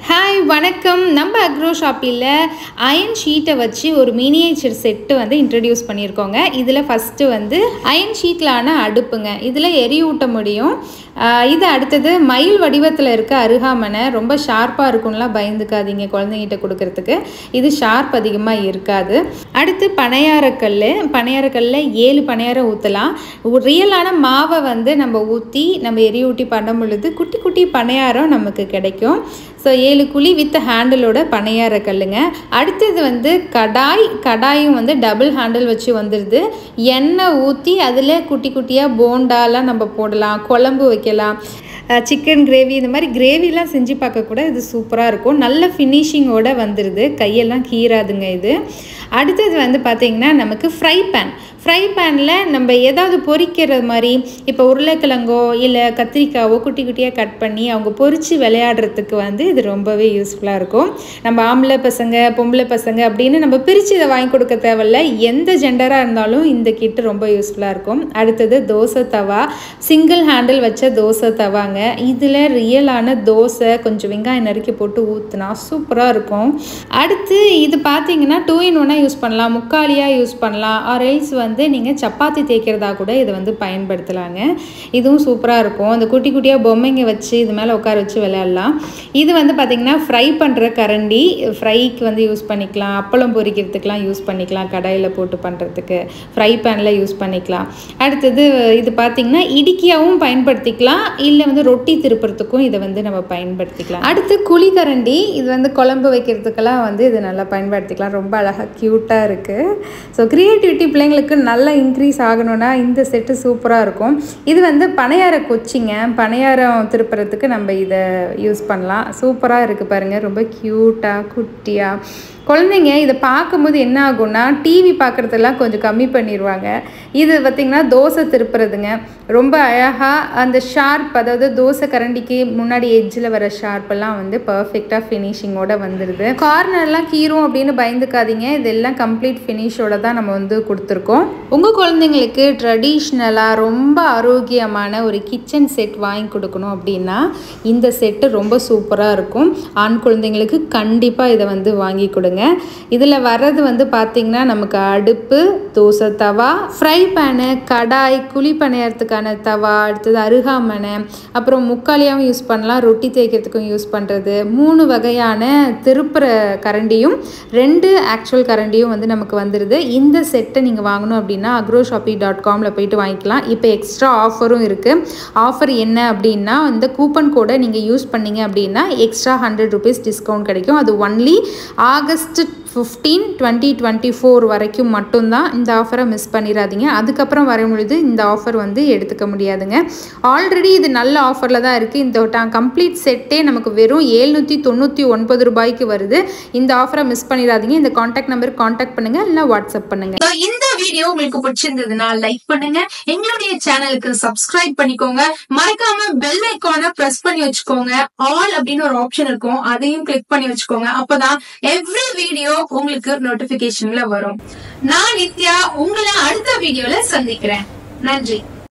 Hi வணக்கம். நம்ம agro ஷாப்பில் அயன் ஷீட்டை வச்சு ஒரு மினியேச்சர் செட்டு வந்து இன்ட்ரடியூஸ் பண்ணியிருக்கோங்க. இதில் ஃபஸ்ட்டு வந்து அயன் ஷீட்டிலான அடுப்புங்க. இதில் எரியூட்ட முடியும். இது அடுத்தது மயில் வடிவத்தில் இருக்க அருகாமனை. ரொம்ப ஷார்ப்பாக இருக்கும்லாம் பயந்துக்காதீங்க குழந்தைங்கிட்ட கொடுக்கறதுக்கு. இது ஷார்ப் அதிகமாக இருக்காது. அடுத்து பனையாரக்கல்லில் 7 பனையாரம் ஊற்றலாம். ரியலான மாவை வந்து நம்ம ஊற்றி நம்ம எரியூட்டி பண்ணும் பொழுது குட்டி குட்டி பனையாரம் நமக்கு கிடைக்கும். ஸோ 7 குழி வித் ஹேண்டிலோட பனையார கல்லுங்க. அடுத்தது வந்து கடாயும் வந்து டபுள் ஹேண்டில் வச்சு வந்துடுது. எண்ணெய் ஊற்றி அதில் குட்டி குட்டியாக போண்டாலாம் நம்ம போடலாம், குழம்பு வைக்கலாம், சிக்கன் கிரேவி, இந்த மாதிரி கிரேவிலாம் செஞ்சு பார்க்க கூட இது சூப்பராக இருக்கும். நல்ல ஃபினிஷிங்கோடு வந்துடுது, கையெல்லாம் கீறாதுங்க இது. அடுத்தது வந்து பார்த்திங்கன்னா நமக்கு ஃப்ரை பேனில் நம்ம ஏதாவது பொரிக்கிற மாதிரி, இப்போ உருளைக்கிழங்கோ இல்லை கத்திரிக்காவோ குட்டி குட்டியாக கட் பண்ணி அவங்க பொரித்து விளையாடுறதுக்கு வந்து இது ரொம்பவே யூஸ்ஃபுல்லாக இருக்கும். நம்ம ஆம்பளை பசங்க பொம்பளை பசங்க அப்படின்னு நம்ம பிரித்து இதை வாங்கி கொடுக்க தேவையில்ல. எந்த ஜெண்டராக இருந்தாலும் இந்த கிட்டு ரொம்ப யூஸ்ஃபுல்லாக இருக்கும். அடுத்தது தோசை தவா, சிங்கிள் ஹேண்டில் வச்ச தோசை தவாங்க. இதில் ரியலான தோசை கொஞ்சம் வெங்காயம் நறுக்கி போட்டு ஊற்றினா சூப்பராக இருக்கும். அடுத்து இது பார்த்திங்கன்னா 2 in 1 யூஸ் பண்ணலாம், முக்காலியாக யூஸ் பண்ணலாம், ஆர் எல்ஸ் வந்து நீங்கள் சப்பாத்தி தேய்க்கிறதா கூட இதை வந்து பயன்படுத்தலாங்க. இதுவும் சூப்பராக இருக்கும். அந்த குட்டி குட்டியாக பொம்மைங்க வச்சு இது மேலே உட்கார வச்சு விளையாடலாம். இது வந்து பார்த்திங்கன்னா ஃப்ரை பண்ணுற கரண்டி, ஃப்ரைக்கு வந்து யூஸ் பண்ணிக்கலாம், அப்பளம் பொரிக்கிறதுக்கெலாம் யூஸ் பண்ணிக்கலாம், கடாயில் போட்டு பண்ணுறதுக்கு, ஃப்ரை பேனில் யூஸ் பண்ணிக்கலாம். அடுத்தது இது பார்த்திங்கன்னா இடிக்கியாவும் பயன்படுத்திக்கலாம், இல்லை வந்து ரொட்டி திருப்புறதுக்கும் இதை வந்து நம்ம பயன்படுத்திக்கலாம். அடுத்து குழிக்கரண்டி, இது வந்து குழம்பு வைக்கிறதுக்கெல்லாம் வந்து இது நல்லா பயன்படுத்திக்கலாம். ரொம்ப அழகாக க்யூட்டாக இருக்குது. ஸோ க்ரியேட்டிவிட்டி பிள்ளைங்களுக்கு நல்லா இன்க்ரீஸ் ஆகணும்னா இந்த செட்டு சூப்பராக இருக்கும். இது வந்து பனையார கொச்சிங்க, பனையாரம் திருப்புறதுக்கு நம்ம இதை யூஸ் பண்ணலாம். சூப்பராக இருக்குது பாருங்கள், ரொம்ப க்யூட்டாக குட்டியாக. குழந்தைங்க இதை பார்க்கும்போது என்ன ஆகும்னா டிவி பார்க்குறதெல்லாம் கொஞ்சம் கம்மி பண்ணிடுவாங்க. இது பார்த்திங்கன்னா தோசை திருப்புறதுங்க. ரொம்ப அழகாக அந்த ஷார்ப், அதாவது தோசை கரண்டிக்கு முன்னாடி எட்ஜில் வர ஷார்ப்பெல்லாம் வந்து பர்ஃபெக்டாக ஃபினிஷிங்கோடு வந்துடுது. கார்னர்லாம் கீரும் அப்படின்னு பயந்துக்காதீங்க, இதெல்லாம் கம்ப்ளீட் ஃபினிஷோட தான் நம்ம வந்து கொடுத்துருக்கோம். உங்கள் குழந்தைங்களுக்கு ட்ரெடிஷ்னலாக ரொம்ப ஆரோக்கியமான ஒரு கிச்சன் செட் வாங்கி கொடுக்கணும் அப்படின்னா இந்த செட்டு ரொம்ப சூப்பராக இருக்கும். ஆண் குழந்தைங்களுக்கு கண்டிப்பாக இதை வந்து வாங்கி கொடுங்க. இதில் வர்றது வந்து பார்த்திங்கன்னா நமக்கு அடுப்பு, தோசை தவா, ஃப்ரை பேனு, கடாய், குழி பணியாரத்துக்கான தவா, அடுத்தது அருகாமனை, அப்புறம் முக்காலியாகவும் யூஸ் பண்ணலாம், ரொட்டி தேய்க்கிறதுக்கும் யூஸ் பண்ணுறது, 3 வகையான திருப்புற கரண்டியும் 2 ஆக்சுவல் கரண்டியும் வந்து நமக்கு வந்துடுது. இந்த செட்டை நீங்கள் வாங்கணும் அப்படின்னா agroshopee.com போயிட்டு வாங்கிக்கலாம். இப்போ எக்ஸ்ட்ரா ஆஃபரும் இருக்குது. ஆஃபர் என்ன அப்படின்னா இந்த கூப்பன் கோடை நீங்கள் யூஸ் பண்ணிங்க அப்படின்னா எக்ஸ்ட்ரா 100 rupees டிஸ்கவுண்ட் கிடைக்கும். அது ஒன்லி ஆகஸ்ட் 15, 2024 வரைக்கும் மட்டும்தான். இந்த ஆஃபரை மிஸ் பண்ணிடாதீங்க. அதுக்கப்புறம் வரும்பொழுது இந்த ஆஃபர் வந்து எடுத்துக்க முடியாதுங்க. ஆல்ரெடி இது நல்ல ஆஃபரில் தான் இருக்குது. இந்த கம்ப்ளீட் செட்டே நமக்கு வெறும் 799 ரூபாய்க்கு வருது. இந்த ஆஃபரை மிஸ் பண்ணிடாதீங்க. இந்த கான்டாக்ட் நம்பருக்கு கான்டாக்ட் பண்ணுங்க, இல்லைன்னா வாட்ஸ்அப் பண்ணுங்க. இந்த வீடியோ உங்களுக்கு பிடிச்சிருந்ததுன்னா லைக் பண்ணுங்க, எங்களுடைய சேனலுக்கு சப்ஸ்கிரைப் பண்ணிக்கோங்க, மறக்காம பெல் ஐகானை பிரஸ் பண்ணி வச்சுக்கோங்க. ஆல் அப்படின்னு ஒரு ஆப்ஷன் இருக்கும், அதையும் கிளிக் பண்ணி வச்சுக்கோங்க. அப்பதான் எவ்ரி வீடியோ உங்களுக்கு நோட்டிபிகேஷன்ல வரும். நான் நித்யா உங்களை அடுத்த வீடியோல சந்திக்கிறேன். நன்றி.